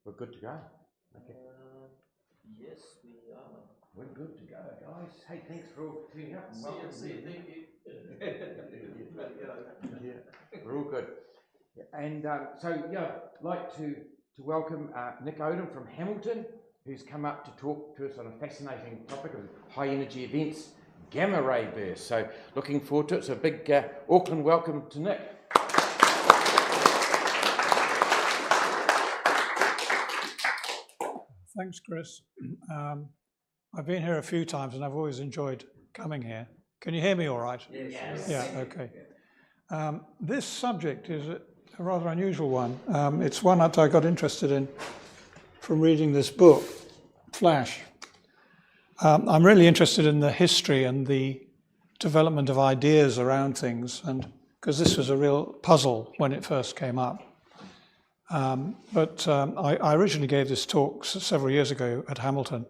We're good to go. Okay. Yes, we are. We're good to go, guys. Hey, thanks for all tuning up. See you, thank you. Yeah, we're all good. And so, yeah, I'd like to welcome Nick Odom from Hamilton, who's come up to talk to us on a fascinating topic of high energy events, gamma ray bursts. So, looking forward to it. So, a big Auckland welcome to Nick. Thanks, Chris. I've been here a few times and I've always enjoyed coming here. Can you hear me all right? Yes. Yeah, okay. This subject is a rather unusual one. It's one that I got interested in from reading this book, Flash. I'm really interested in the history and the development of ideas around things, and because this was a real puzzle when it first came up. I originally gave this talk several years ago at Hamilton,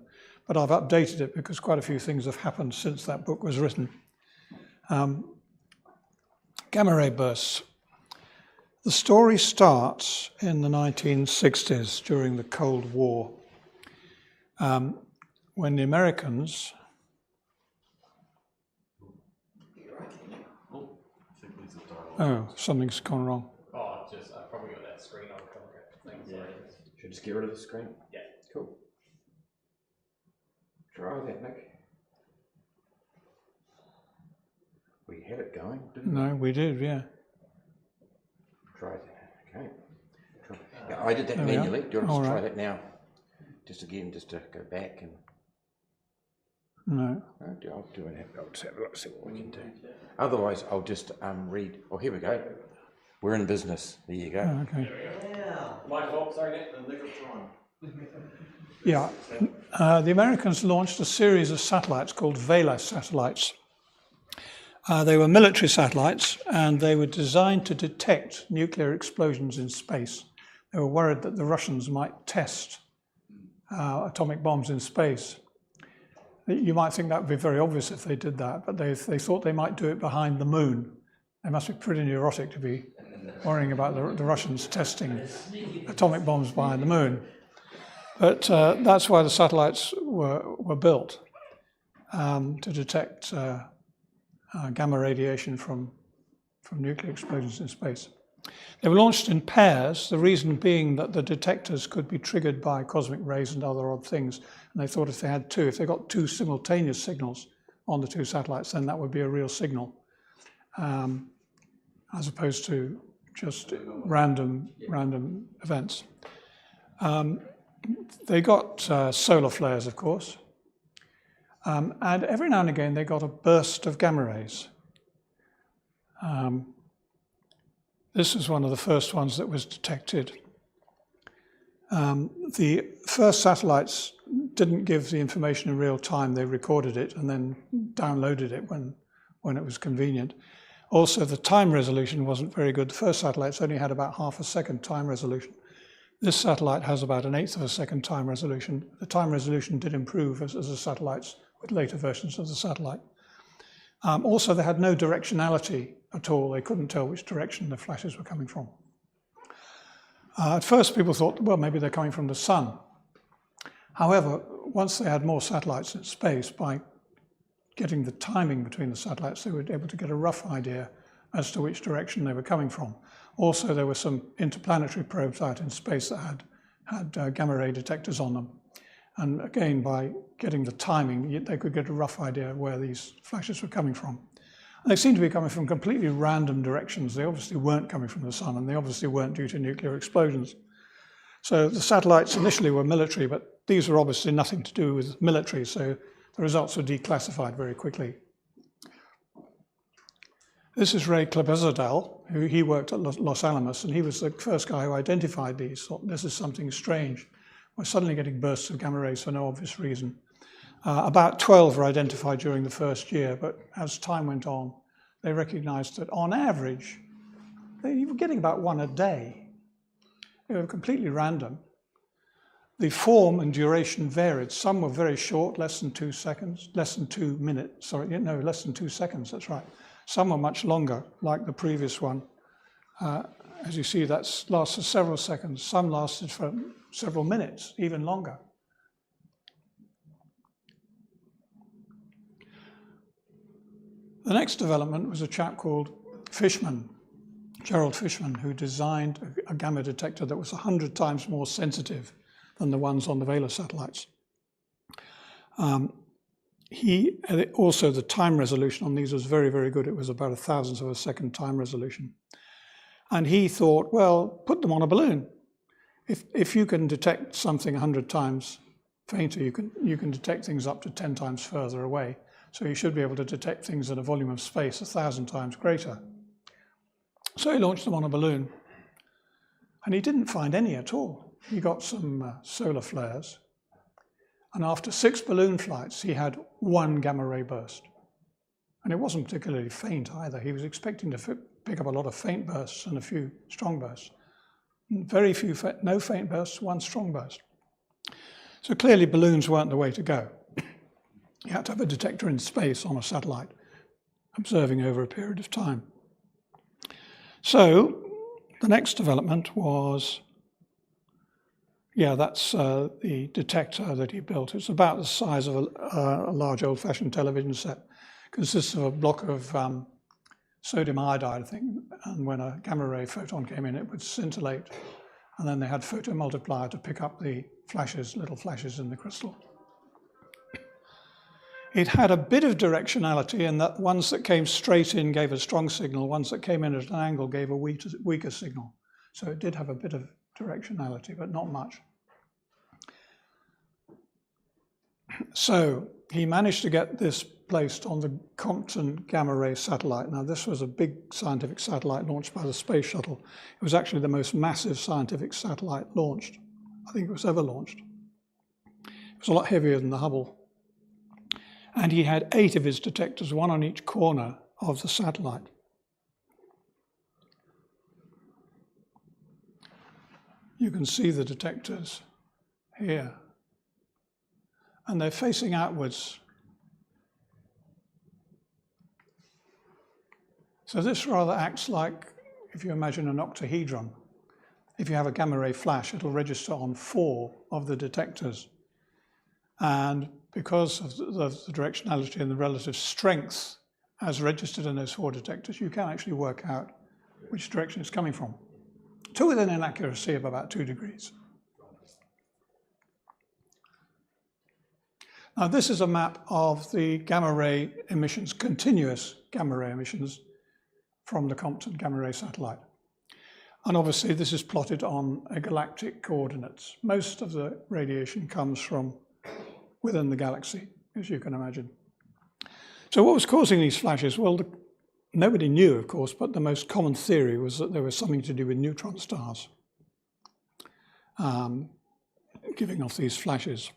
but I've updated it because quite a few things have happened since that book was written. Gamma ray bursts. The story starts in the 1960s during the Cold War, when the Americans... Oh, something's gone wrong. Oh, just I probably got that screen on. Yeah. Should I just get rid of the screen? Yeah. Cool. Try that, Nick. We had it going, didn't we? No, we did, yeah. Try that. Okay. Yeah, I did that There we manually. are. Do you want All to try right. that now? Just again, just to go back and. No. I'll do it. I'll just have a look, see what we can do. Otherwise, I'll just read. Oh, here we go. We're in business. There you go. Oh, okay. My fault, sorry, Nick. Yeah. The Americans launched a series of satellites called Vela satellites. They were military satellites, and they were designed to detect nuclear explosions in space. They were worried that the Russians might test atomic bombs in space. You might think that would be very obvious if they did that, but they thought they might do it behind the moon. They must be pretty neurotic to be worrying about the Russians testing atomic bombs behind the moon. But that's why the satellites were built, to detect gamma radiation from nuclear explosions in space. They were launched in pairs, the reason being that the detectors could be triggered by cosmic rays and other odd things. And they thought if they got two simultaneous signals on the two satellites, then that would be a real signal, as opposed to just random events. They got solar flares, of course, and every now and again they got a burst of gamma rays. This was one of the first ones that was detected. The first satellites didn't give the information in real time. They recorded it and then downloaded it when it was convenient. Also, the time resolution wasn't very good. The first satellites only had about half a second time resolution. This satellite has about an eighth of a second time resolution. The time resolution did improve as the satellites with later versions of the satellite. Also, they had no directionality at all. They couldn't tell which direction the flashes were coming from. At first, people thought, well, maybe they're coming from the sun. However, once they had more satellites in space, by getting the timing between the satellites, they were able to get a rough idea as to which direction they were coming from. Also, there were some interplanetary probes out in space that had gamma ray detectors on them. And again, by getting the timing, they could get a rough idea of where these flashes were coming from. And they seemed to be coming from completely random directions. They obviously weren't coming from the sun, and they obviously weren't due to nuclear explosions. So the satellites initially were military, but these were obviously nothing to do with military, so the results were declassified very quickly. This is Ray Klebezadal, he worked at Los Alamos, and he was the first guy who identified these. Thought this is something strange. We're suddenly getting bursts of gamma rays for no obvious reason. About 12 were identified during the first year, but as time went on, they recognized that on average, they were getting about one a day. They were completely random. The form and duration varied. Some were very short, less than 2 seconds, less than 2 minutes, sorry, no, less than 2 seconds, that's right. Some were much longer, like the previous one. As you see, that lasted several seconds. Some lasted for several minutes, even longer. The next development was a chap called Fishman, Gerald Fishman, who designed a gamma detector that was 100 times more sensitive than the ones on the Vela satellites. Also, the time resolution on these was very, very good. It was about 1,000th of a second time resolution. And he thought, well, put them on a balloon. If you can detect something 100 times fainter, you can detect things up to 10 times further away. So you should be able to detect things at a volume of space 1,000 times greater. So he launched them on a balloon. And he didn't find any at all. He got some solar flares. And after 6 balloon flights, he had 1 gamma ray burst. And it wasn't particularly faint either. He was expecting to pick up a lot of faint bursts and a few strong bursts. Very few, no faint bursts, 1 strong burst. So clearly balloons weren't the way to go. You had to have a detector in space on a satellite, observing over a period of time. So the next development was, that's the detector that he built. It's about the size of a large old-fashioned television set. Consists of a block of sodium iodide, I think, and when a gamma ray photon came in, it would scintillate, and then they had photomultiplier to pick up the flashes, little flashes in the crystal. It had a bit of directionality in that ones that came straight in gave a strong signal, ones that came in at an angle gave a weaker signal. So it did have a bit of directionality, but not much. So he managed to get this placed on the Compton Gamma Ray satellite. Now this was a big scientific satellite launched by the Space Shuttle. It was actually the most massive scientific satellite launched. I think it was ever launched. It was a lot heavier than the Hubble. And he had 8 of his detectors, 1 on each corner of the satellite. You can see the detectors here. And they're facing outwards. So this rather acts like, if you imagine an octahedron. If you have a gamma ray flash, it'll register on 4 of the detectors. And because of the directionality and the relative strength as registered in those 4 detectors, you can actually work out which direction it's coming from, to within an accuracy of about 2 degrees. Now this is a map of the gamma ray emissions, continuous gamma ray emissions from the Compton Gamma Ray satellite. And obviously this is plotted on a galactic coordinates. Most of the radiation comes from within the galaxy, as you can imagine. So what was causing these flashes? Well, nobody knew, of course, but the most common theory was that there was something to do with neutron stars giving off these flashes.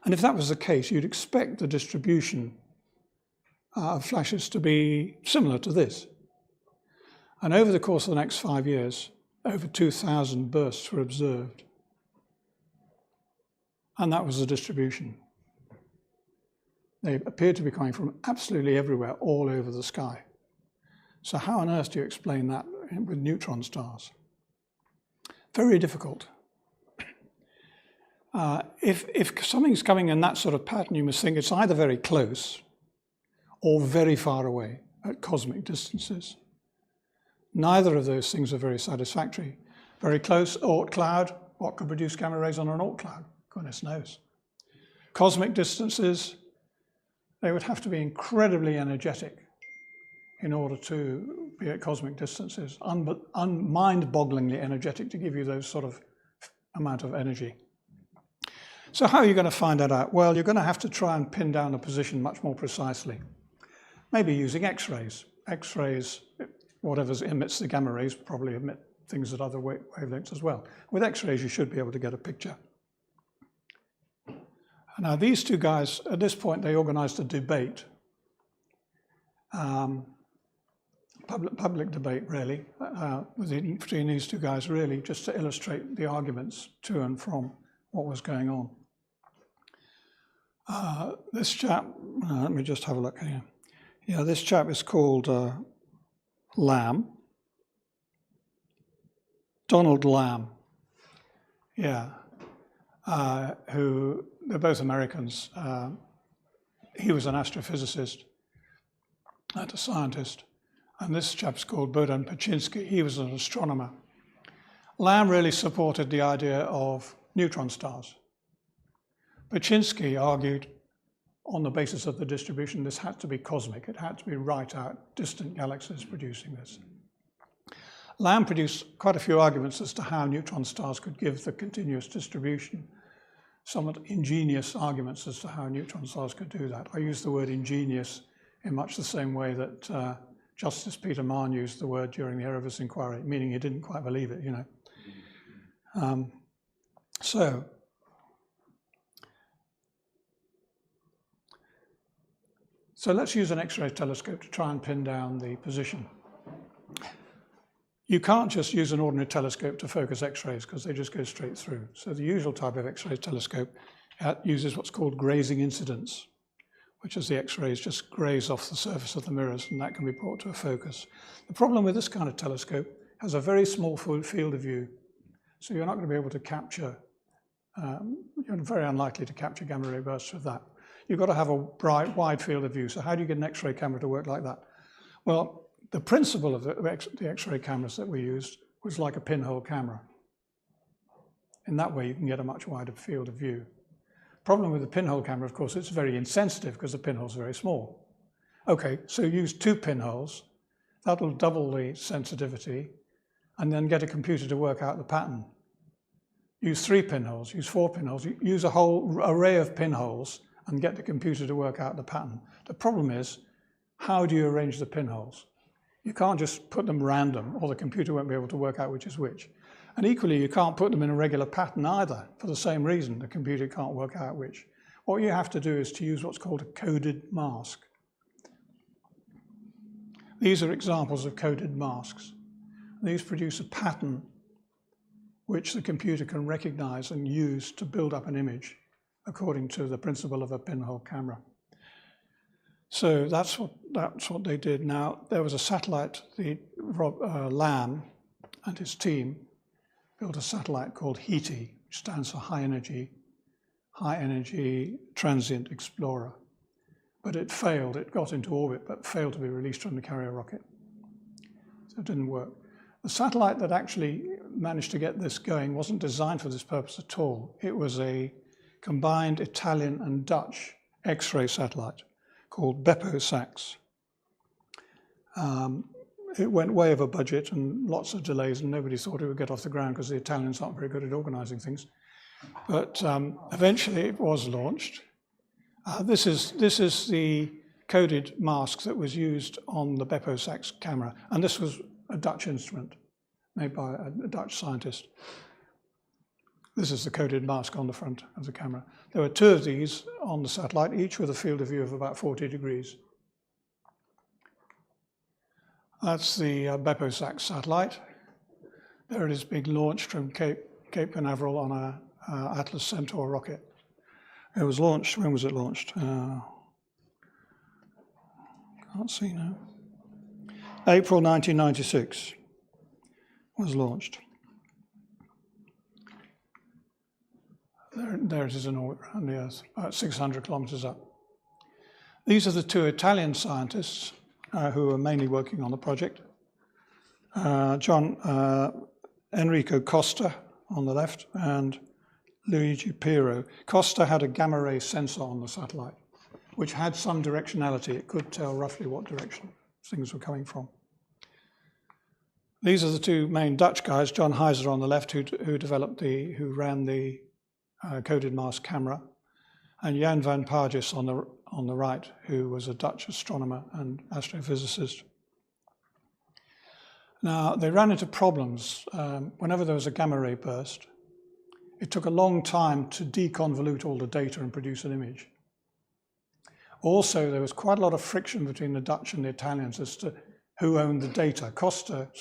And if that was the case, you'd expect the distribution of flashes to be similar to this. And over the course of the next 5 years, over 2,000 bursts were observed. And that was the distribution. They appeared to be coming from absolutely everywhere, all over the sky. So how on earth do you explain that with neutron stars? Very difficult. If something's coming in that sort of pattern, you must think it's either very close or very far away at cosmic distances. Neither of those things are very satisfactory. Very close, Oort cloud. What could produce gamma rays on an Oort cloud? Goodness knows. Cosmic distances, they would have to be incredibly energetic in order to be at cosmic distances, mind-bogglingly energetic to give you those sort of amount of energy. So how are you going to find that out? Well, you're going to have to try and pin down a position much more precisely. Maybe using X-rays. X-rays, whatever emits the gamma rays, probably emit things at other wavelengths as well. With X-rays, you should be able to get a picture. Now, these 2 guys, at this point, they organized a debate, public debate, really, between these 2 guys, really, just to illustrate the arguments to and from what was going on. This chap, let me just have a look here. Yeah, this chap is called Lamb. Donald Lamb, yeah, who, they're both Americans. He was an astrophysicist and a scientist, and this chap's called Bohdan Paczynski. He was an astronomer. Lamb really supported the idea of neutron stars. Paczynski argued on the basis of the distribution this had to be cosmic, it had to be right out, distant galaxies producing this. Lamb produced quite a few arguments as to how neutron stars could give the continuous distribution, somewhat ingenious arguments as to how neutron stars could do that. I use the word ingenious in much the same way that Justice Peter Mann used the word during the Erebus inquiry, meaning he didn't quite believe it, you know. So let's use an X-ray telescope to try and pin down the position. You can't just use an ordinary telescope to focus X-rays because they just go straight through. So the usual type of X-ray telescope uses what's called grazing incidence, which is the X-rays just graze off the surface of the mirrors, and that can be brought to a focus. The problem with this kind of telescope has a very small field of view, so you're not going to be able to capture, you're very unlikely to capture gamma ray bursts with that. You've got to have a bright, wide field of view. So how do you get an X-ray camera to work like that? Well, the principle of the X-ray cameras that we used was like a pinhole camera. In that way, you can get a much wider field of view. Problem with the pinhole camera, of course, it's very insensitive because the pinhole's very small. Okay, so use 2 pinholes. That'll double the sensitivity, and then get a computer to work out the pattern. Use 3 pinholes, use 4 pinholes, use a whole array of pinholes and get the computer to work out the pattern. The problem is, how do you arrange the pinholes? You can't just put them random, or the computer won't be able to work out which is which. And equally, you can't put them in a regular pattern either, for the same reason. The computer can't work out which. What you have to do is to use what's called a coded mask. These are examples of coded masks. These produce a pattern which the computer can recognize and use to build up an image according to the principle of a pinhole camera. So that's what they did. Now, there was a satellite, Lamb and his team built a satellite called HETI, which stands for High Energy Transient Explorer. But it failed. It got into orbit, but failed to be released from the carrier rocket. So it didn't work. The satellite that actually managed to get this going wasn't designed for this purpose at all. It was a combined Italian and Dutch X-ray satellite called Beppo-Sachs. It went way over budget and lots of delays, and nobody thought it would get off the ground because the Italians aren't very good at organizing things. But eventually it was launched. This is the coded mask that was used on the Beppo-Sachs camera, and this was a Dutch instrument made by a Dutch scientist. This is the coded mask on the front of the camera. There were 2 of these on the satellite, each with a field of view of about 40 degrees. That's the Beppo-Sachs satellite. There it is being launched from Cape Canaveral on a Atlas Centaur rocket. It was launched, when was it launched? Can't see now. April 1996 was launched. There it is in orbit around the Earth, about 600 kilometers up. These are the 2 Italian scientists who are mainly working on the project. Enrico Costa on the left and Luigi Piero. Costa had a gamma ray sensor on the satellite, which had some directionality. It could tell roughly what direction things were coming from. These are the 2 main Dutch guys, John Heiser on the left, who ran the coded mask camera, and Jan van Pages on the right, who was a Dutch astronomer and astrophysicist. Now, they ran into problems. Whenever there was a gamma ray burst, it took a long time to deconvolute all the data and produce an image. Also, there was quite a lot of friction between the Dutch and the Italians as to who owned the data. Costa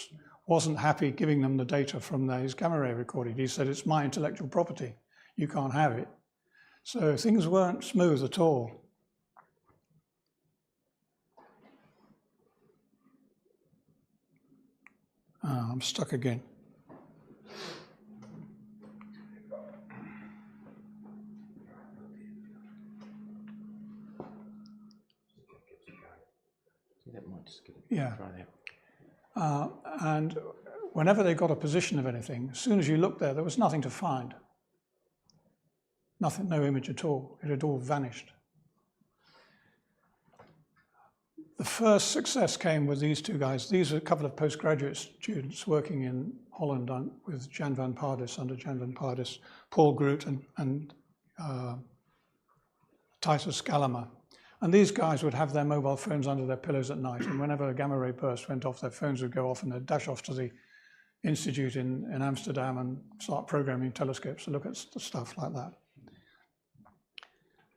wasn't happy giving them the data from his gamma ray recording. He said, "It's my intellectual property. You can't have it." So things weren't smooth at all. I'm stuck again. That might just get Yeah. try that. And whenever they got a position of anything, as soon as you looked there was nothing to find. Nothing, no image at all. It had all vanished. The first success came with these two guys. These are a couple of postgraduate students working in Holland with Jan van Pardis, under Jan van Pardis, Paul Groot and Titus Gallagher. And these guys would have their mobile phones under their pillows at night, and whenever a gamma ray burst went off, their phones would go off and they'd dash off to the institute in Amsterdam and start programming telescopes to look at stuff like that.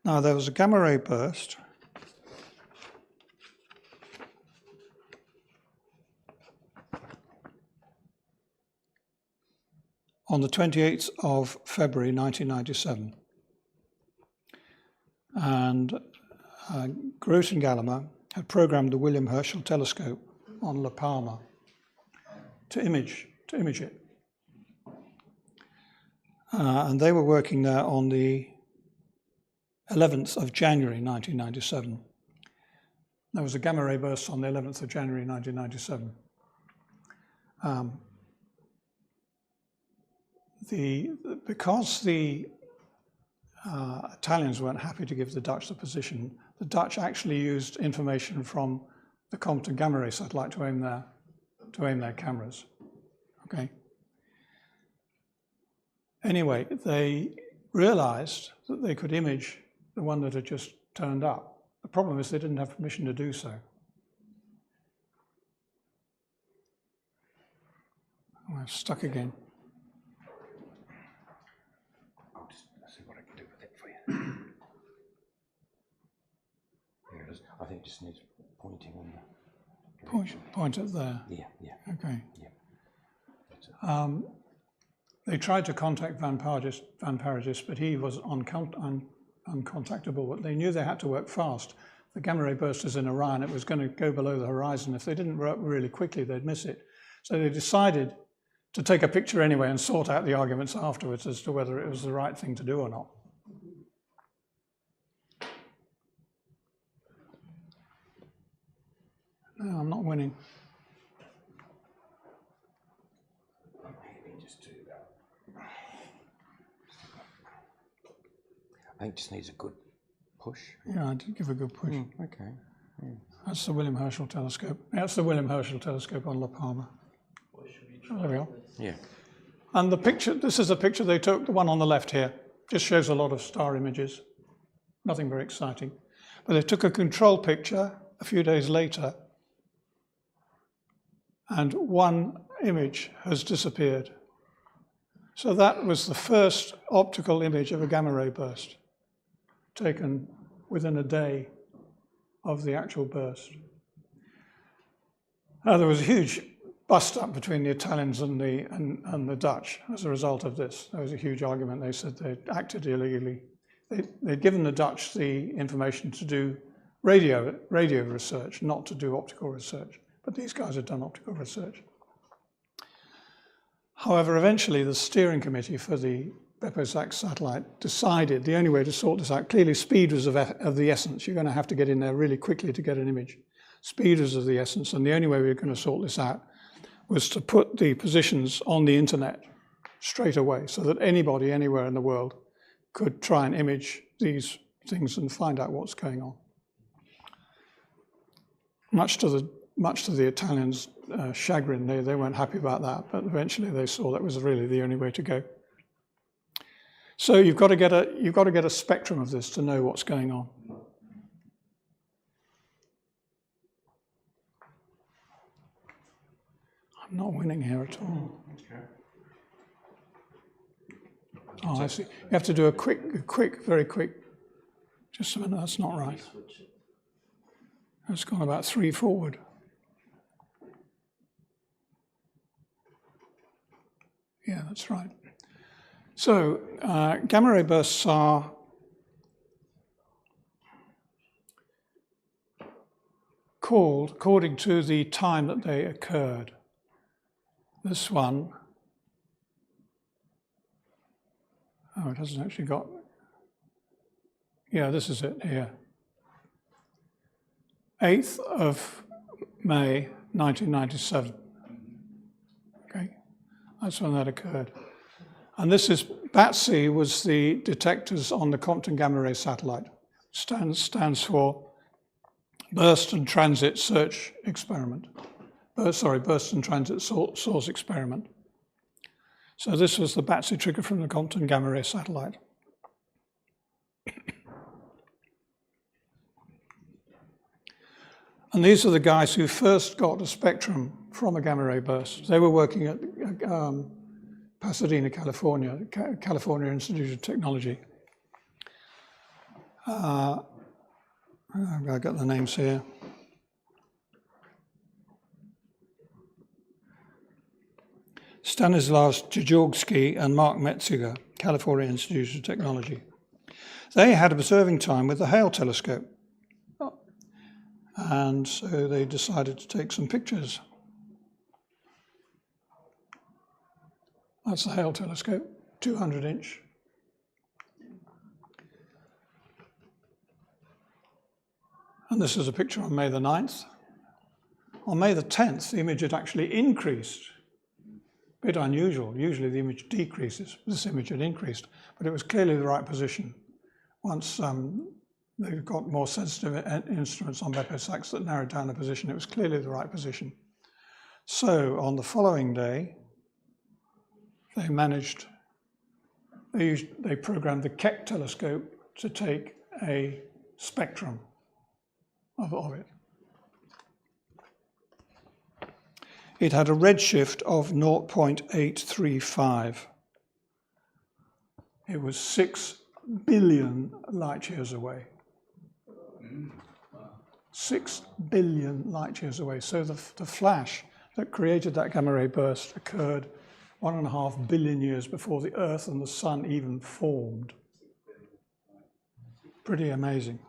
Now, there was a gamma ray burst on the 28th of February 1997. And Groot and Gallagher had programmed the William Herschel telescope on La Palma to image it. And they were working there on the 11th of January 1997. There was a gamma ray burst on the 11th of January 1997. Because the Italians weren't happy to give the Dutch the position, the Dutch actually used information from the Compton gamma ray satellite to aim their cameras. Okay. Anyway, they realized that they could image the one that had just turned up. The problem is they didn't have permission to do so. Oh, I'm stuck again. I'll see what I can do with it for you. There it is. I think it just needs pointing on the direction. Point it there. Yeah. Okay. Yeah. That's it. They tried to contact Van Parijs, but he was uncontactable. They knew they had to work fast. The gamma ray burst was in Orion. It was going to go below the horizon. If they didn't work really quickly, they'd miss it. So they decided to take a picture anyway and sort out the arguments afterwards as to whether it was the right thing to do or not. No, I'm not winning. I think it just needs a good push. Yeah, I did give a good push. Okay. Yeah. That's the William Herschel telescope. That's the William Herschel telescope on La Palma. There we are. Yeah. And the picture, this is a picture they took, the one on the left here, just shows a lot of star images. Nothing very exciting. But they took a control picture a few days later, and one image has disappeared. So that was the first optical image of a gamma ray burst, taken within a day of the actual burst. Now, there was a huge bust-up between the Italians and the Dutch as a result of this. There was a huge argument. They said they acted illegally. They'd given the Dutch the information to do radio research, not to do optical research. But these guys had done optical research. However, eventually the steering committee for the Bepo-Sachs satellite decided the only way to sort this out, clearly speed was of the essence. You're going to have to get in there really quickly to get an image. Speed was of the essence, and the only way we were going to sort this out was to put the positions on the internet straight away so that anybody anywhere in the world could try and image these things and find out what's going on. Much to the Italians' chagrin, they weren't happy about that, but eventually they saw that was really the only way to go. So you've got to get a spectrum of this to know what's going on. I'm not winning here at all. Oh, I see. You have to do a very quick. Just a minute. That's not right. That's gone about 3 forward. Yeah, that's right. So gamma ray bursts are called according to the time that they occurred. This one Oh, it hasn't actually got. Yeah, this is it here. 8th of May 1997. Okay, that's when that occurred. And this is, BATSI was the detectors on the Compton Gamma Ray satellite. Stands for Burst and Transit Search Experiment. Burst and Transit Source Experiment. So this was the BATSI trigger from the Compton Gamma Ray satellite. And these are the guys who first got a spectrum from a gamma ray burst. They were working at Pasadena, California, California Institute of Technology. I've got the names here. Stanislaus Dziedzorski and Mark Metziger, California Institute of Technology. They had observing time with the Hale telescope. And so they decided to take some pictures. That's the Hale telescope, 200-inch. And this is a picture on May the 9th. On May the 10th, the image had actually increased. A bit unusual. Usually the image decreases. This image had increased, but it was clearly the right position. Once they've got more sensitive instruments on BepISAX that narrowed down the position, it was clearly the right position. So on the following day, they programmed the Keck telescope to take a spectrum of it. It had a redshift of 0.835. It was 6 billion light years away. 6 billion light years away. So the flash that created that gamma ray burst occurred 1.5 billion years before the Earth and the Sun even formed. Pretty amazing.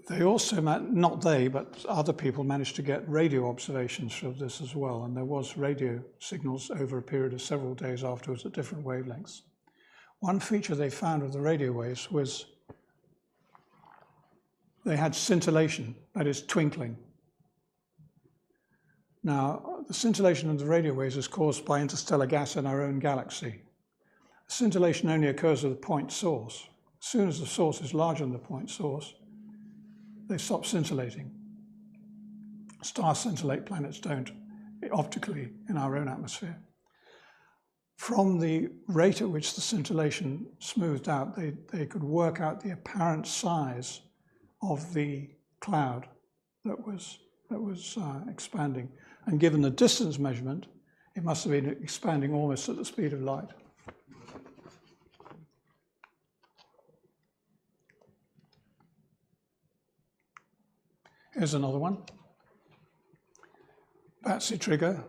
They also, not they, but other people managed to get radio observations from this as well, and there was radio signals over a period of several days afterwards at different wavelengths. One feature they found of the radio waves was they had scintillation, that is twinkling. Now, the scintillation of the radio waves is caused by interstellar gas in our own galaxy. Scintillation only occurs with a point source. As soon as the source is larger than the point source, they stop scintillating. Stars scintillate, planets don't, optically in our own atmosphere. From the rate at which the scintillation smoothed out, they could work out the apparent size of the cloud that was expanding. And given the distance measurement, it must have been expanding almost at the speed of light. Here's another one. BATSI trigger.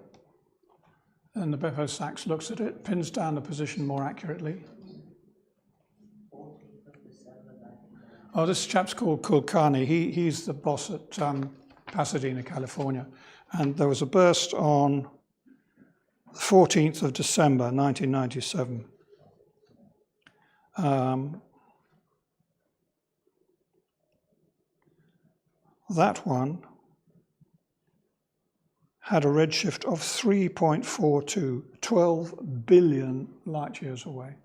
And the BepISAX looks at it, pins down the position more accurately. Oh, this chap's called Kulkarni. He's the boss at Pasadena, California. And there was a burst on the 14th of December, 1997. That one had a redshift of 3.42, 12 billion light years away.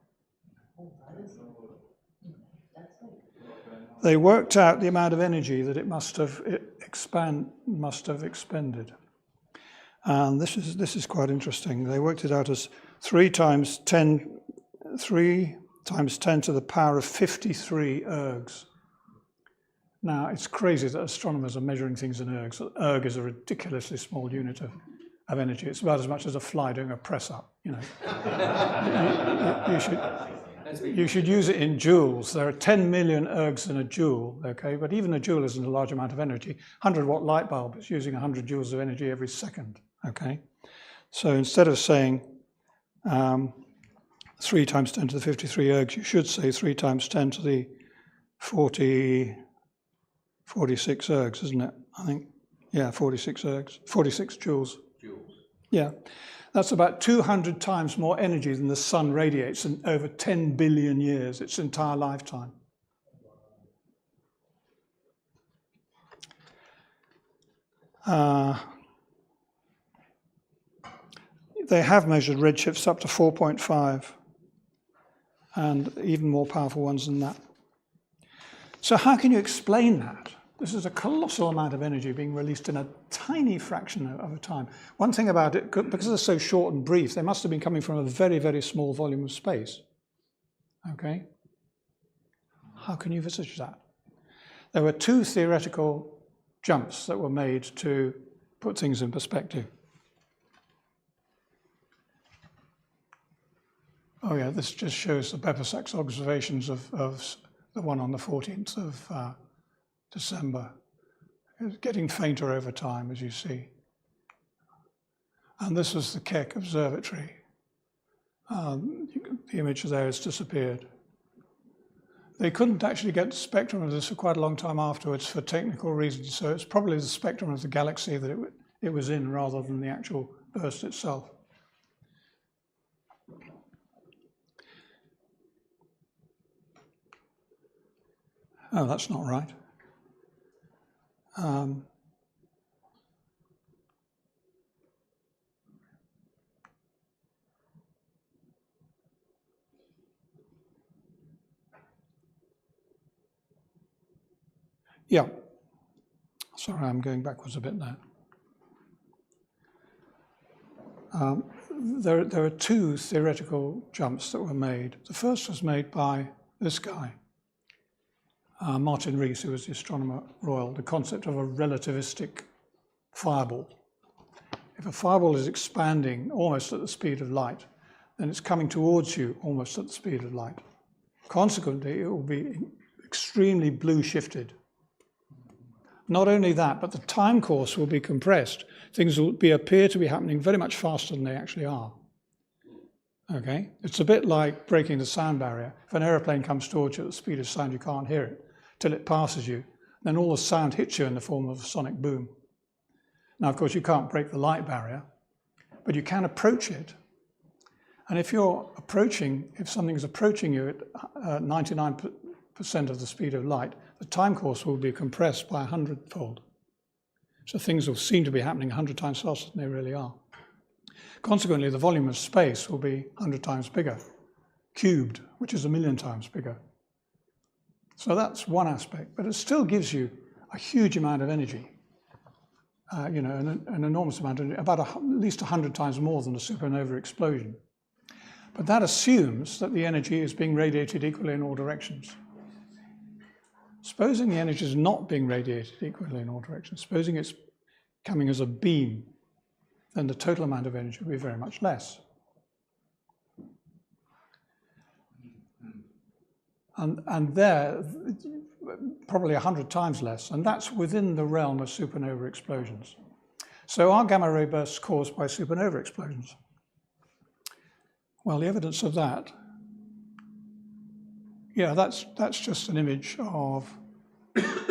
They worked out the amount of energy that it must have expended. And this is quite interesting. They worked it out as 3 times 10 to the power of 53 ergs. Now, it's crazy that astronomers are measuring things in ergs. Erg is a ridiculously small unit of energy. It's about as much as a fly doing a press-up, you know. You should use it in joules. There are 10 million ergs in a joule, okay? But even a joule isn't a large amount of energy. 100-watt light bulb is using 100 joules of energy every second, okay? So instead of saying 3 times 10 to the 53 ergs, you should say 3 times 10 to the 46 ergs, isn't it? I think, yeah, 46 joules. Joules. Yeah, that's about 200 times more energy than the sun radiates in over 10 billion years, its entire lifetime. They have measured redshifts up to 4.5 and even more powerful ones than that. So how can you explain that? This is a colossal amount of energy being released in a tiny fraction of a time. One thing about it, because they're so short and brief, they must have been coming from a very, very small volume of space. Okay? How can you envisage that? There were two theoretical jumps that were made to put things in perspective. Oh yeah, this just shows the Pepper-Sachs observations of the one on the 14th of December. It's getting fainter over time, as you see. And this was the Keck Observatory. The image there has disappeared. They couldn't actually get the spectrum of this for quite a long time afterwards for technical reasons, so it's probably the spectrum of the galaxy that it was in rather than the actual burst itself. Oh, that's not right. Yeah. Sorry, I'm going backwards a bit now. There are two theoretical jumps that were made. The first was made by this guy, Martin Rees, who was the astronomer royal, the concept of a relativistic fireball. If a fireball is expanding almost at the speed of light, then it's coming towards you almost at the speed of light. Consequently, it will be extremely blue shifted. Not only that, but the time course will be compressed. Things will appear to be happening very much faster than they actually are. Okay? It's a bit like breaking the sound barrier. If an aeroplane comes towards you at the speed of sound, you can't hear it till it passes you. Then all the sound hits you in the form of a sonic boom. Now, of course, you can't break the light barrier, but you can approach it. And if something is approaching you at 99% of the speed of light, the time course will be compressed by 100-fold. So things will seem to be happening 100 times faster than they really are. Consequently, the volume of space will be 100 times bigger, cubed, which is 1,000,000 times bigger. So that's one aspect, but it still gives you a huge amount of energy. An enormous amount of energy, about at least 100 times more than a supernova explosion. But that assumes that the energy is being radiated equally in all directions. Supposing the energy is not being radiated equally in all directions, supposing it's coming as a beam, then the total amount of energy will be very much less. And there, probably 100 times less, and that's within the realm of supernova explosions. So are gamma ray bursts caused by supernova explosions? Well, the evidence of that, yeah, that's just an image of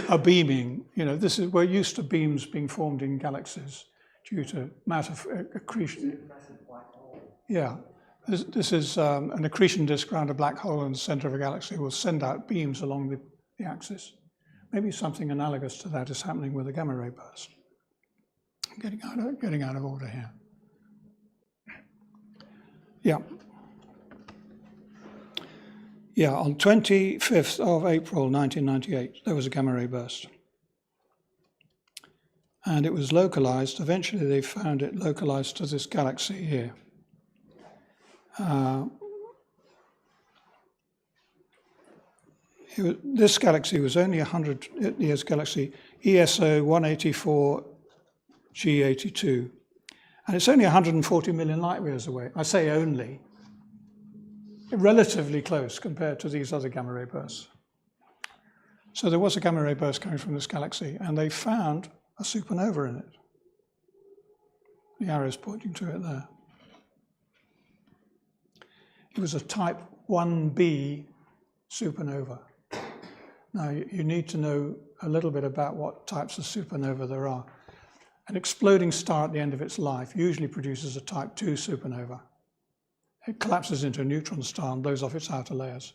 a beaming. We're used to beams being formed in galaxies due to matter accretion. Yeah, this is an accretion disk around a black hole in the center of a galaxy will send out beams along the axis. Maybe something analogous to that is happening with a gamma ray burst. I'm getting out of order here. Yeah. Yeah, on 25th of April 1998, there was a gamma ray burst. And it was localized. Eventually, they found it localized to this galaxy here. This galaxy was only 100 years galaxy, ESO 184G82. And it's only 140 million light years away. I say only. Relatively close compared to these other gamma ray bursts. So there was a gamma ray burst coming from this galaxy, and they found a supernova in it. The arrow's pointing to it there. It was a type 1b supernova. Now, you need to know a little bit about what types of supernova there are. An exploding star at the end of its life usually produces a type 2 supernova. It collapses into a neutron star and blows off its outer layers.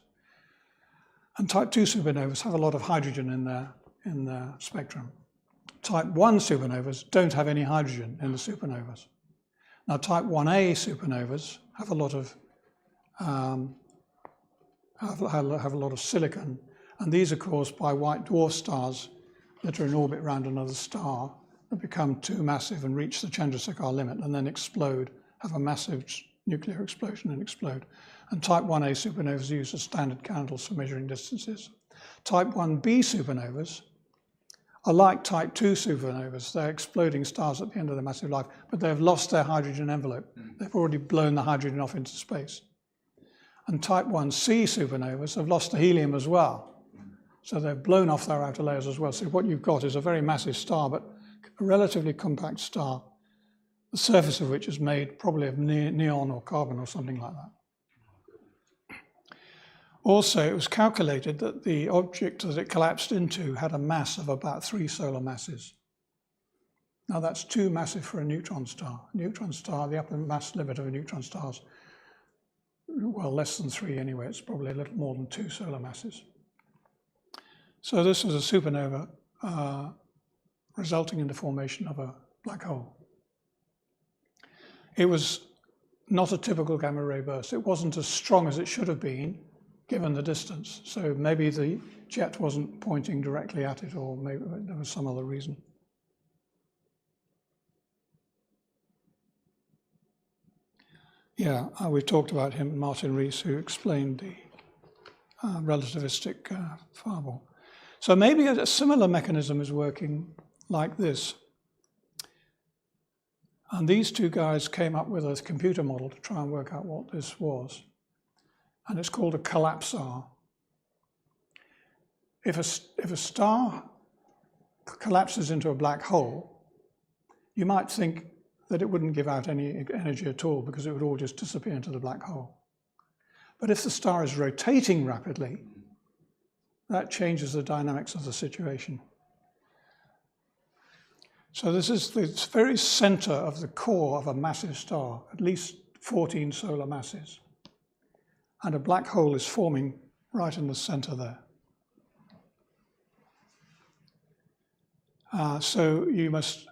And type 2 supernovas have a lot of hydrogen in their spectrum. Type 1 supernovas don't have any hydrogen in the supernovas. Now, type 1a supernovas have a lot of have a lot of silicon, and these are caused by white dwarf stars that are in orbit around another star that become too massive and reach the Chandrasekhar limit and then explode, have a massive nuclear explosion and explode. And type 1a supernovas use as standard candles for measuring distances. Type 1b supernovas are like type 2 supernovas. They're exploding stars at the end of their massive life, but they've lost their hydrogen envelope. They've already blown the hydrogen off into space. And type 1c supernovas have lost the helium as well. So they've blown off their outer layers as well. So what you've got is a very massive star, but a relatively compact star, the surface of which is made probably of neon or carbon or something like that. Also, it was calculated that the object that it collapsed into had a mass of about 3 solar masses. Now that's too massive for a neutron star. A neutron star, the upper mass limit of a neutron star is, well, less than 3 anyway. It's probably a little more than 2 solar masses. So this was a supernova resulting in the formation of a black hole. It was not a typical gamma ray burst. It wasn't as strong as it should have been, given the distance. So maybe the jet wasn't pointing directly at it, or maybe there was some other reason. Yeah, we talked about him, Martin Rees, who explained the relativistic fireball. So maybe a similar mechanism is working like this. And these two guys came up with a computer model to try and work out what this was. And it's called a collapsar. If a star collapses into a black hole, you might think that it wouldn't give out any energy at all because it would all just disappear into the black hole. But if the star is rotating rapidly, that changes the dynamics of the situation. So this is the very center of the core of a massive star, at least 14 solar masses. And a black hole is forming right in the center there. So you must,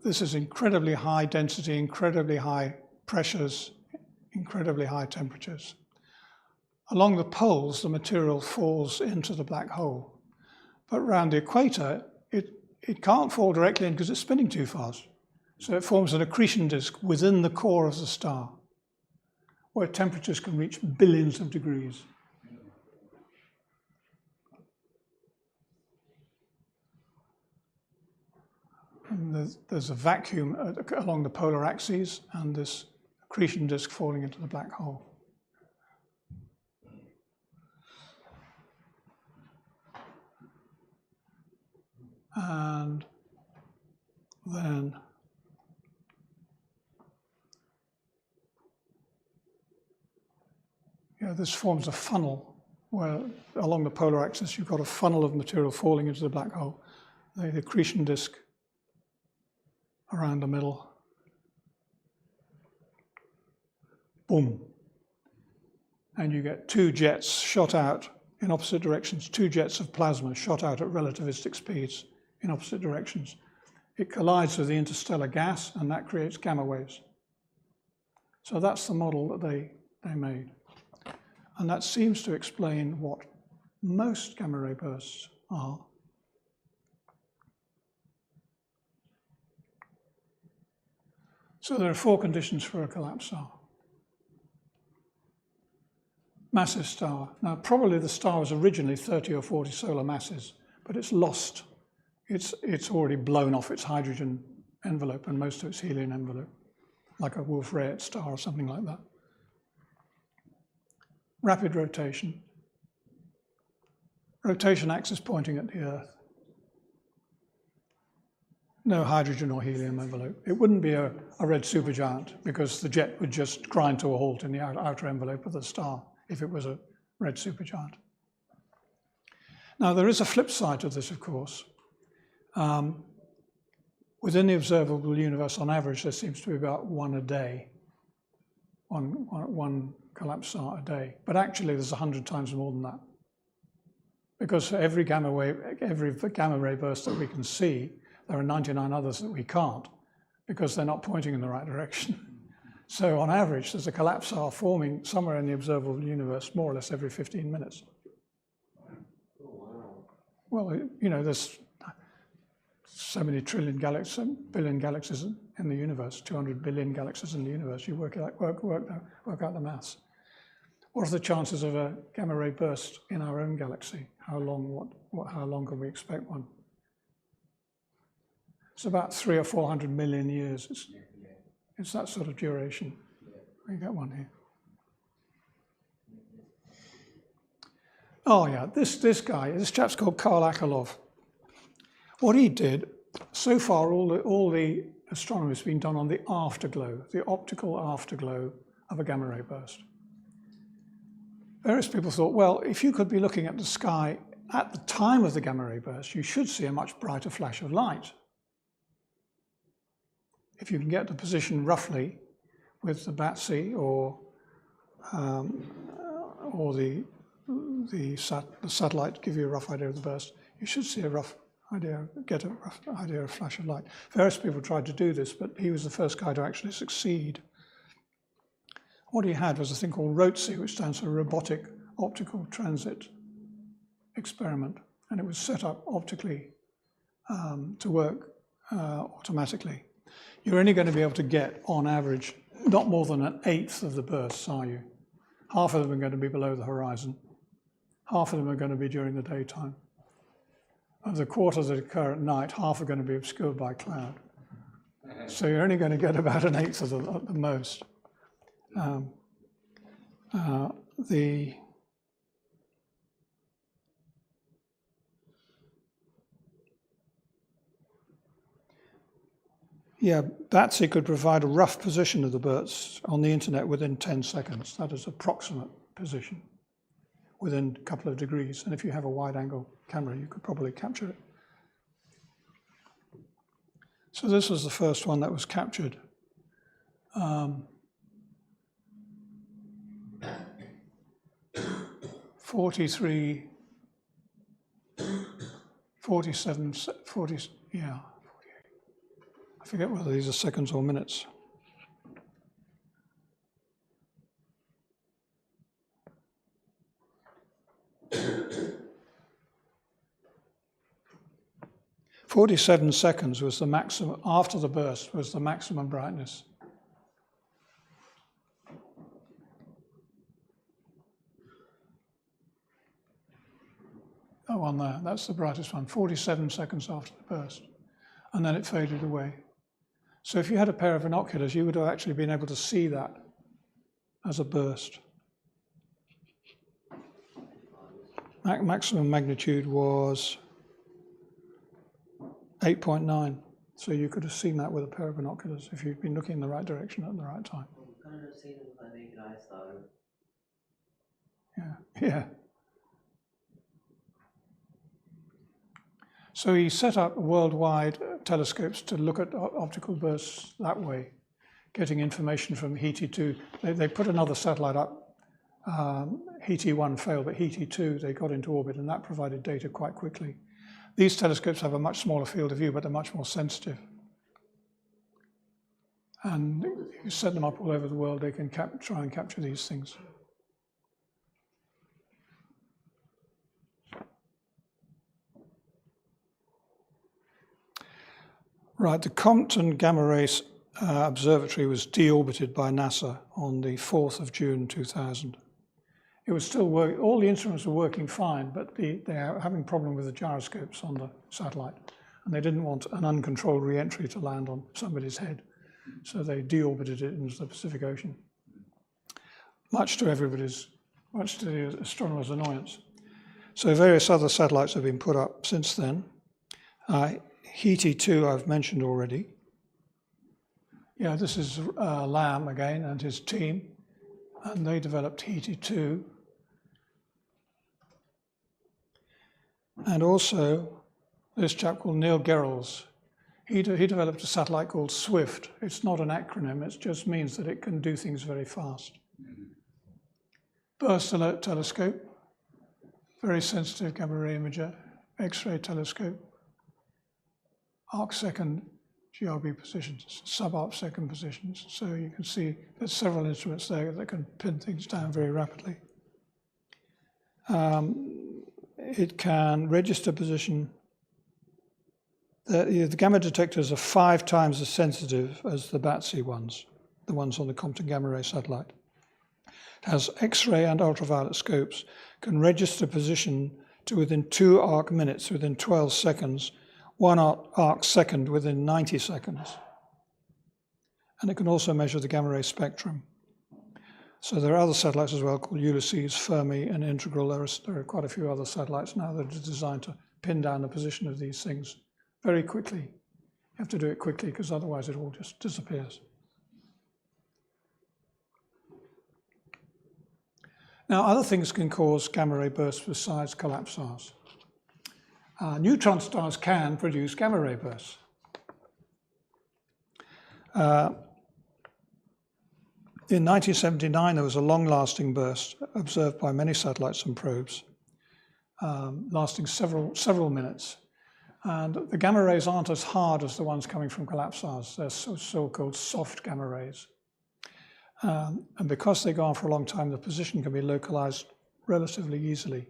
this is incredibly high density, incredibly high pressures, incredibly high temperatures. Along the poles, the material falls into the black hole. But around the equator, it can't fall directly in because it's spinning too fast. So it forms an accretion disk within the core of the star, where temperatures can reach billions of degrees. And there's a vacuum along the polar axes and this accretion disk falling into the black hole. And then this forms a funnel where along the polar axis you've got a funnel of material falling into the black hole. The accretion disk around the middle. Boom. And you get 2 jets shot out in opposite directions, 2 jets of plasma shot out at relativistic speeds in opposite directions. It collides with the interstellar gas, and that creates gamma waves. So that's the model that they made. And that seems to explain what most gamma ray bursts are. So there are 4 conditions for a collapsar. Massive star. Now, probably the star was originally 30 or 40 solar masses, but it's lost. It's already blown off its hydrogen envelope and most of its helium envelope, like a Wolf-Rayet star or something like that. Rapid rotation. Rotation axis pointing at the Earth. No hydrogen or helium envelope. It wouldn't be a red supergiant because the jet would just grind to a halt in the outer envelope of the star if it was a red supergiant. Now, there is a flip side to this, of course. Within the observable universe, on average, there seems to be about one a day, one collapsar a day. But actually, there's 100 times more than that. Because for every gamma ray burst that we can see, there are 99 others that we can't, because they're not pointing in the right direction. So on average, there's a collapsar forming somewhere in the observable universe more or less every 15 minutes. Well, you know, there's so many trillion galaxies, billion galaxies in the universe, 200 billion galaxies in the universe. You work out the maths. What are the chances of a gamma ray burst in our own galaxy? How long can we expect one? It's about 300 or 400 million years. It's that sort of duration. We got one here. Oh yeah, this chap's called Karl Akerlof. What he did, so far all the astronomy has been done on the afterglow, the optical afterglow of a gamma ray burst. Various people thought, well, if you could be looking at the sky at the time of the gamma ray burst, you should see a much brighter flash of light. If you can get the position roughly with the BATC or the satellite to give you a rough idea of the burst, you should see get a rough idea of flash of light. Various people tried to do this, but he was the first guy to actually succeed. What he had was a thing called ROTC, which stands for Robotic Optical Transit Experiment, and it was set up optically to work automatically. You're only going to be able to get, on average, not more than an eighth of the bursts, are you? Half of them are going to be below the horizon. Half of them are going to be during the daytime. Of the quarters that occur at night, half are going to be obscured by cloud. So you're only going to get about an eighth of at the most. BATC could provide a rough position of the bursts on the internet within 10 seconds. That is approximate position within a couple of degrees. And if you have a wide-angle camera, you could probably capture it. So this was the first one that was captured. 47, yeah. I forget whether these are seconds or minutes. "47 seconds was the maximum, after the burst, was the maximum brightness. That one there, that's the brightest one, 47 seconds after the burst. And then it faded away. So if you had a pair of binoculars, you would have actually been able to see that as a burst. Maximum magnitude was 8.9. So you could have seen that with a pair of binoculars if you'd been looking in the right direction at the right time. You couldn't have seen it with my naked eyes though. Yeah. So he set up worldwide telescopes to look at optical bursts that way, getting information from HETI-2. They put another satellite up. HETI-1 failed, but HETI-2, they got into orbit, and that provided data quite quickly. These telescopes have a much smaller field of view, but they're much more sensitive. And if you set them up all over the world, they can try and capture these things. Right, the Compton Gamma Ray Observatory was deorbited by NASA on the 4th of June 2000. It was still working, all the instruments were working fine, but they are having a problem with the gyroscopes on the satellite, and they didn't want an uncontrolled re-entry to land on somebody's head, so they deorbited it into the Pacific Ocean, much to the astronomers' annoyance. So various other satellites have been put up since then. HETI-2 I've mentioned already. Yeah, this is Lamb again and his team, and they developed HETI-2. and also this chap called Neil Gerrels. He developed a satellite called SWIFT. It's not an acronym, it just means that it can do things very fast. Burst Alert Telescope, very sensitive gamma ray imager, X-ray telescope, arc-second GRB positions, sub-arc-second positions. So you can see there's several instruments there that can pin things down very rapidly. It can register position. The gamma detectors are 5 times as sensitive as the BATSI ones, the ones on the Compton Gamma Ray satellite. It has X-ray and ultraviolet scopes, can register position to within 2 arc minutes, within 12 seconds, 1 arc second within 90 seconds. And it can also measure the gamma ray spectrum. So there are other satellites as well called Ulysses, Fermi, and Integral. There are quite a few other satellites now that are designed to pin down the position of these things very quickly. You have to do it quickly because otherwise it all just disappears. Now, other things can cause gamma ray bursts besides collapsars. Neutron stars can produce gamma ray bursts. In 1979, there was a long-lasting burst observed by many satellites and probes, lasting several minutes. And the gamma rays aren't as hard as the ones coming from collapsars. They're so-called soft gamma rays. And because they go on for a long time, the position can be localized relatively easily.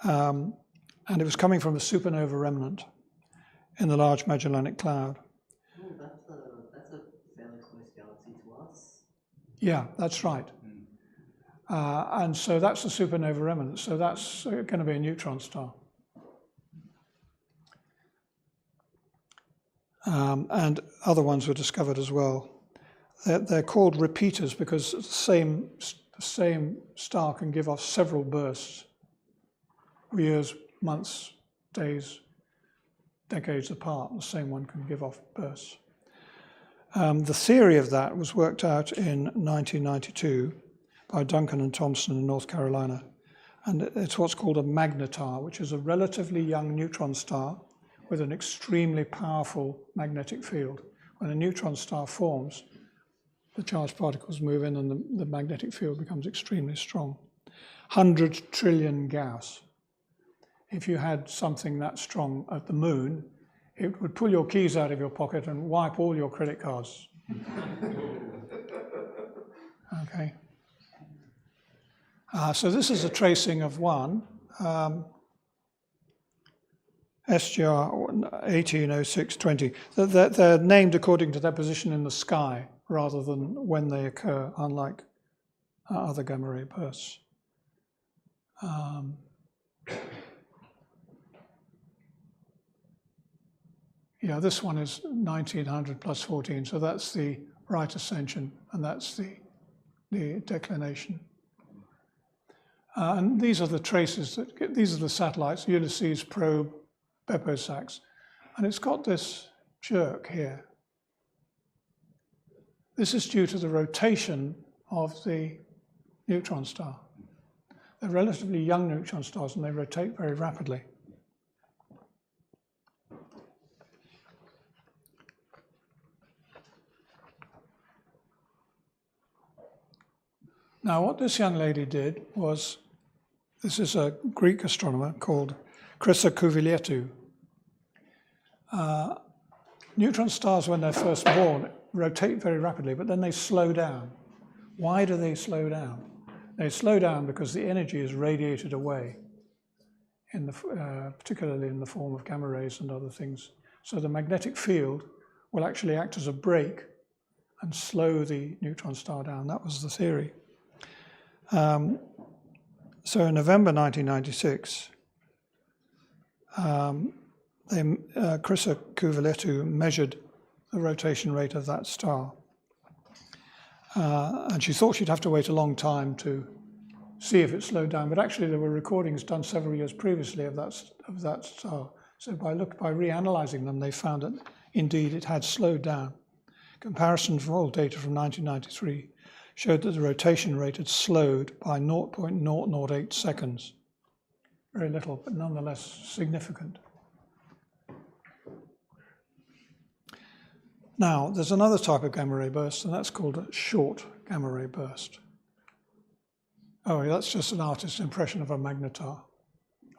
And it was coming from a supernova remnant in the Large Magellanic Cloud. Oh, that's a fairly close galaxy to us. Yeah, that's right. And so that's a supernova remnant. So that's going to be a neutron star. And other ones were discovered as well. They're called repeaters because the same star can give off several bursts, years, months, days, decades apart. The same one can give off bursts. The theory of that was worked out in 1992 by Duncan and Thompson in North Carolina. And it's what's called a magnetar, which is a relatively young neutron star with an extremely powerful magnetic field. When a neutron star forms, the charged particles move in and the magnetic field becomes extremely strong. 100 trillion Gauss. If you had something that strong at the moon, it would pull your keys out of your pocket and wipe all your credit cards. Okay. So this is a tracing of one. SGR 180620. They're named according to their position in the sky rather than when they occur, unlike other gamma ray bursts. Yeah, this one is 1900 plus 14, so that's the right ascension, and that's the declination. And these are the traces, these are the satellites, Ulysses, Probe, Bepo-Sax, and it's got this jerk here. This is due to the rotation of the neutron star. They're relatively young neutron stars and they rotate very rapidly. Now, what this young lady did was, this is a Greek astronomer called Chrysokouvilietou. Neutron stars, when they're first born, rotate very rapidly, but then they slow down. Why do they slow down? They slow down because the energy is radiated away, particularly in the form of gamma rays and other things. So the magnetic field will actually act as a brake and slow the neutron star down. That was the theory. So in November 1996, Chrysokouvilietou measured the rotation rate of that star. And she thought she'd have to wait a long time to see if it slowed down, but actually there were recordings done several years previously of that star. So by reanalyzing them, they found that indeed it had slowed down. Comparison for old data from 1993 showed that the rotation rate had slowed by 0.008 seconds. very little, but nonetheless significant. Now, there's another type of gamma ray burst, and that's called a short gamma ray burst. Oh, that's just an artist's impression of a magnetar,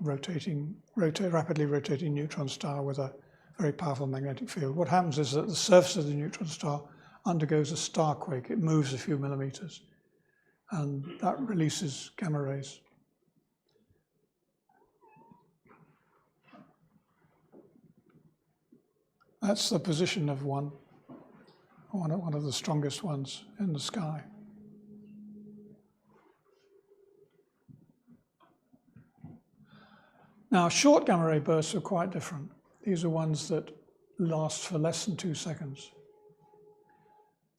rapidly rotating neutron star with a very powerful magnetic field. What happens is that the surface of the neutron star undergoes a star quake. It moves a few millimeters, and that releases gamma rays. That's the position of one of the strongest ones in the sky. Now, short gamma ray bursts are quite different. These are ones that last for less than 2 seconds.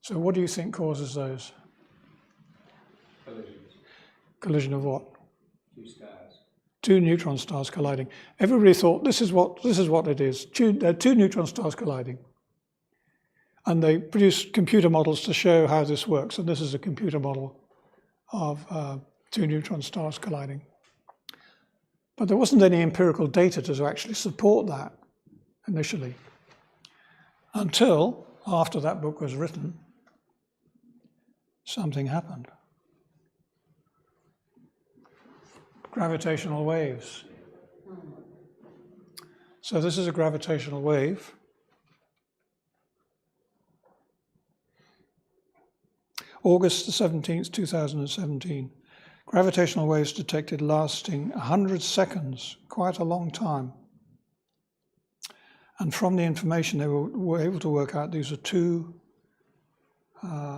So what do you think causes those? Collisions. Collision of what? Two stars. Two neutron stars colliding. Everybody thought this is what it is. There are two neutron stars colliding. And they produced computer models to show how this works. And this is a computer model of two neutron stars colliding. But there wasn't any empirical data to actually support that initially, until after that book was written, something happened. Gravitational waves. So this is a gravitational wave. August the 17th, 2017. Gravitational waves detected lasting 100 seconds, quite a long time. And from the information they were able to work out, these are two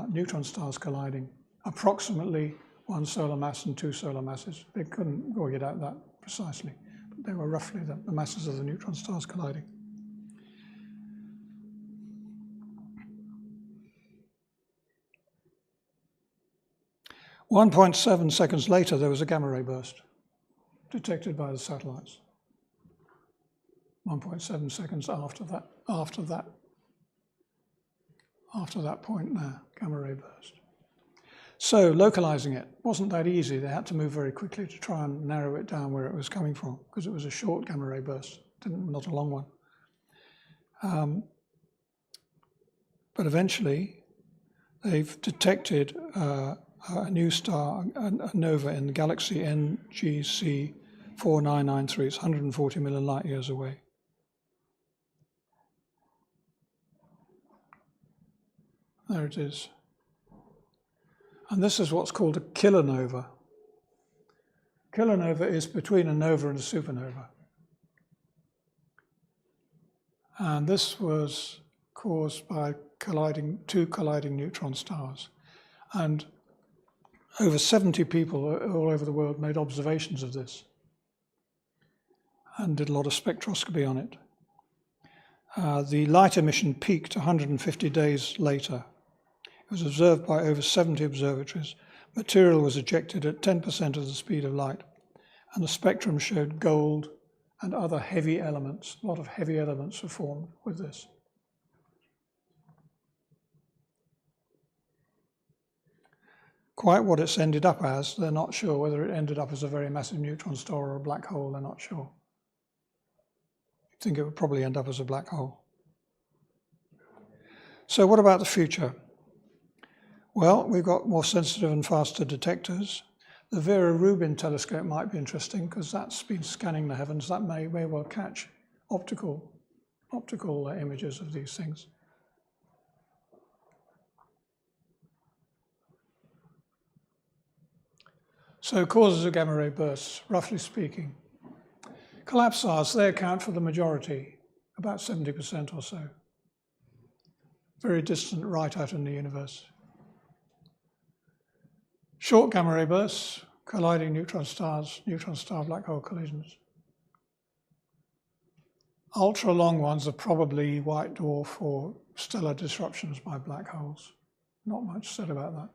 neutron stars colliding, approximately one solar mass and two solar masses. They couldn't work it out that precisely, but they were roughly the masses of the neutron stars colliding. .7 seconds later, there was a gamma ray burst detected by the satellites. 1.7 seconds after that point there, gamma ray burst. So localizing it wasn't that easy. They had to move very quickly to try and narrow it down where it was coming from, because it was a short gamma ray burst, not a long one. But eventually, they've detected a new star, a nova in the galaxy NGC 4993. It's 140 million light years away. There it is. And this is what's called a kilonova. Kilonova is between a nova and a supernova. And this was caused by two colliding neutron stars. And over 70 people all over the world made observations of this and did a lot of spectroscopy on it. The light emission peaked 150 days later. It was observed by over 70 observatories. Material was ejected at 10% of the speed of light, and the spectrum showed gold and other heavy elements. A lot of heavy elements were formed with this. Quite what it's ended up as, they're not sure. Whether it ended up as a very massive neutron star or a black hole, they're not sure. I think it would probably end up as a black hole. So what about the future? Well, we've got more sensitive and faster detectors. The Vera Rubin telescope might be interesting because that's been scanning the heavens. That may well catch optical images of these things. So causes of gamma ray bursts, roughly speaking. Collapsars, they account for the majority, about 70% or so. Very distant, right out in the universe. Short gamma ray bursts, colliding neutron stars, neutron star black hole collisions. Ultra long ones are probably white dwarf or stellar disruptions by black holes. Not much said about that.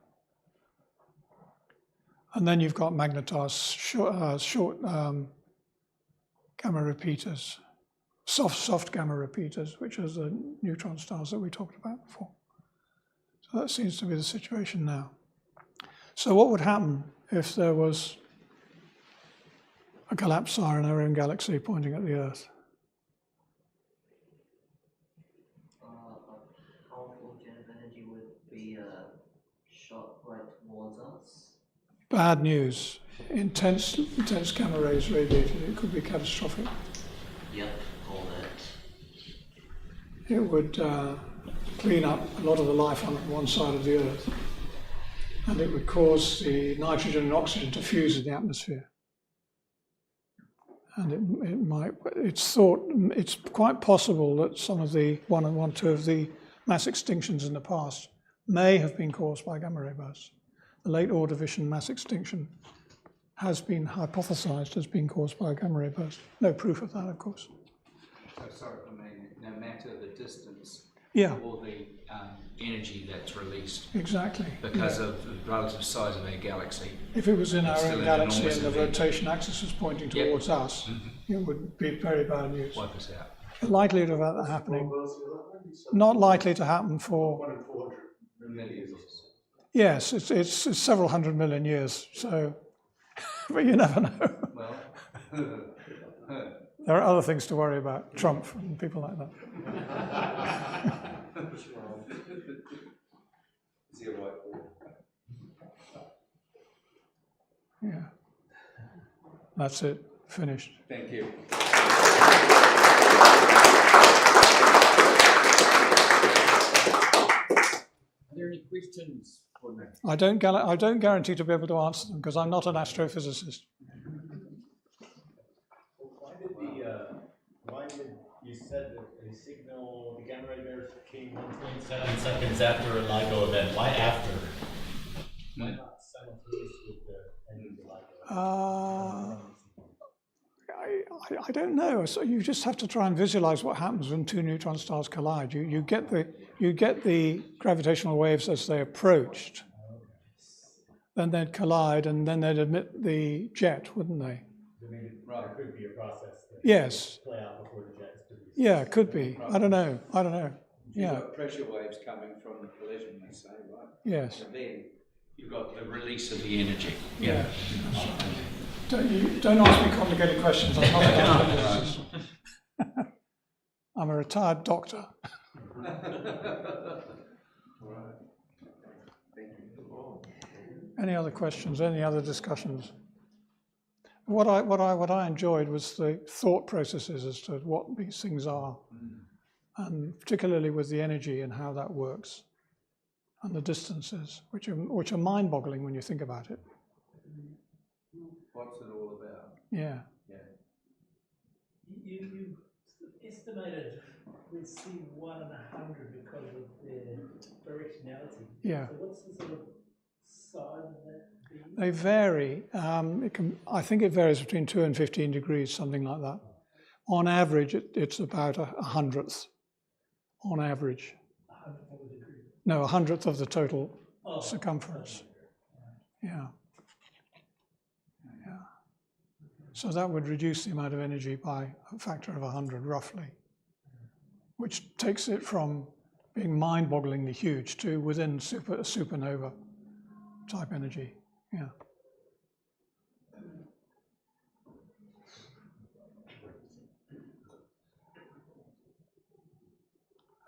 And then you've got magnetars, short gamma repeaters, soft gamma repeaters, which are the neutron stars that we talked about before. So that seems to be the situation now. So what would happen if there was a collapsar in our own galaxy pointing at the Earth. A powerful jet of energy would be shot right towards us. Bad news. Intense gamma rays radiated. It could be catastrophic. Yep, all that. It would clean up a lot of the life on one side of the Earth, and it would cause the nitrogen and oxygen to fuse in the atmosphere. And it's quite possible that some of the two of the mass extinctions in the past may have been caused by gamma ray bursts. The late Ordovician mass extinction has been hypothesized as being caused by a gamma ray burst. No proof of that, of course. So sorry, I mean, no matter the distance Yeah, or the energy that's released exactly. because of the relative size of our galaxy. If it was in our It's still own an galaxy enormous and the event. rotation axis was pointing Yep. towards us, it would be very bad news. Wipe us out. Likely to have that happening. Not likely to happen for, 1 in 400 million years. yes, it's several hundred million years, so, but you never know. Well, There are other things to worry about, Trump and people like that. Is he a whiteboard? Yeah. That's it, finished. thank you. Are there any questions for me? I don't guarantee to be able to answer them because I'm not an astrophysicist. Why did you said that a signal, the gamma ray burst came 1.7 seconds after a LIGO event? Why after? Why not simultaneous with the end of the LIGO? I don't know. So you just have to try and visualize what happens when two neutron stars collide. You get the gravitational waves as they approached, then they'd collide, and then they'd emit the jet, wouldn't they? There could be a process that Yes. play out before the jet is produced. Yeah, it could be. I don't know. You've Yeah. got pressure waves coming from the collision, they say, right? Yes. And then you've got the release of the energy. Yeah. Don't ask me complicated questions. I'm not an astrophysicist. I'm a retired doctor. Any other questions? Any other discussions? What I enjoyed was the thought processes as to what these things are, and particularly with the energy and how that works, and the distances, which are mind-boggling when you think about it. What's it all about? Yeah. You estimated we'd see 1 in 100 because of their directionality. Yeah. So what's the sort of size of that beam? They vary. I think it varies between 2 and 15 degrees, something like that. On average, it's about a hundredth. On average. 100th of a degree. No, a hundredth of the total circumference. Yeah. Yeah. So that would reduce the amount of energy by a factor of 100, roughly, which takes it from being mind-bogglingly huge to within supernova type energy. Yeah.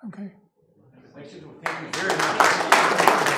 Okay. Thank you very much.